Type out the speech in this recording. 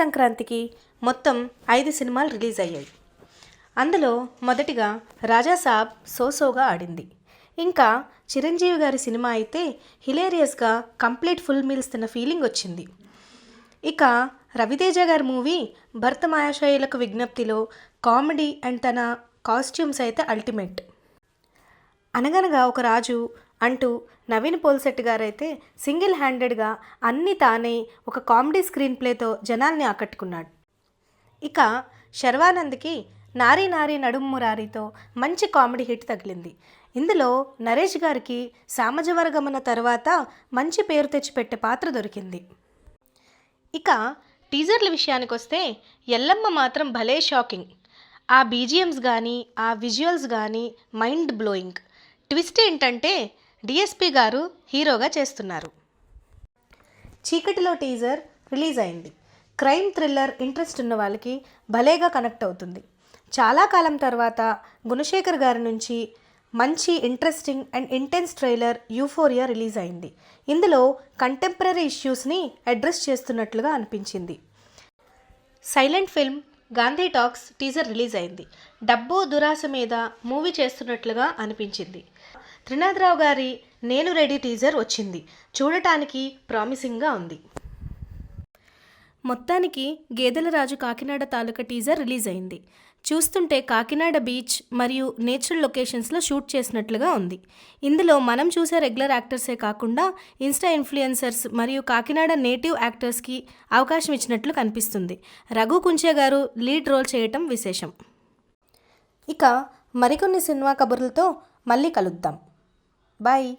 సంక్రాంతికి మొత్తం 5 సినిమాలు రిలీజ్ అయ్యాయి. అందులో మొదటిగా రాజాసాబ్ సోసోగా ఆడింది. ఇంకా చిరంజీవి గారి సినిమా అయితే హిలేరియస్గా కంప్లీట్ ఫుల్ మీల్స్ తిన్న ఫీలింగ్ వచ్చింది. ఇక రవితేజ గారి మూవీ భర్త మాయాశైలకు విజ్ఞప్తిలో కామెడీ అండ్ తన కాస్ట్యూమ్స్ అయితే అల్టిమేట్. అనగనగా ఒక రాజు అంటూ నవీన్ పోల్శెట్టి గారైతే సింగిల్ హ్యాండెడ్గా అన్నీ తానే ఒక కామెడీ స్క్రీన్ ప్లేతో జనాల్ని ఆకట్టుకున్నాడు. ఇక శర్వానంద్కి నారీ నారీ నడుము మురారితో మంచి కామెడీ హిట్ తగిలింది. ఇందులో నరేష్ గారికి సామజవరగమన తర్వాత మంచి పేరు తెచ్చిపెట్టే పాత్ర దొరికింది. ఇక టీజర్ల విషయానికి వస్తే ఎల్లమ్మ మాత్రం భలే షాకింగ్. ఆ బీజిఎమ్స్ కానీ ఆ విజువల్స్ కానీ మైండ్ బ్లోయింగ్. ట్విస్ట్ ఏంటంటే డిఎస్పి గారు హీరోగా చేస్తున్నారు. చీకటిలో టీజర్ రిలీజ్ అయింది. క్రైమ్ థ్రిల్లర్ ఇంట్రెస్ట్ ఉన్న వాళ్ళకి భలేగా కనెక్ట్ అవుతుంది. చాలా కాలం తర్వాత గుణశేఖర్ గారి నుంచి మంచి interesting and intense trailer euphoria release అయింది. ఇందులో కంటెంపరీ ఇష్యూస్ని అడ్రస్ చేస్తున్నట్లుగా అనిపించింది. Silent film Gandhi talks teaser release అయింది. డబ్బు దురాశ మీద మూవీ చేస్తున్నట్లుగా అనిపించింది. త్రినాథరావు గారి నేను రెడీ టీజర్ వచ్చింది. చూడటానికి ప్రామిసింగ్గా ఉంది. మొత్తానికి గేదెల రాజు కాకినాడ తాలూకా టీజర్ రిలీజ్ అయింది. చూస్తుంటే కాకినాడ బీచ్ మరియు నేచురల్ లొకేషన్స్లో షూట్ చేసినట్లుగా ఉంది. ఇందులో మనం చూసే రెగ్యులర్ యాక్టర్సే కాకుండా ఇన్స్టా ఇన్ఫ్లుయెన్సర్స్ మరియు కాకినాడ నేటివ్ యాక్టర్స్కి అవకాశం ఇచ్చినట్లు కనిపిస్తుంది. రఘు కుంచే గారు లీడ్ రోల్ చేయటం విశేషం. ఇక మరికొన్ని సినిమా కబుర్లతో మళ్ళీ కలుద్దాం. బాయ్.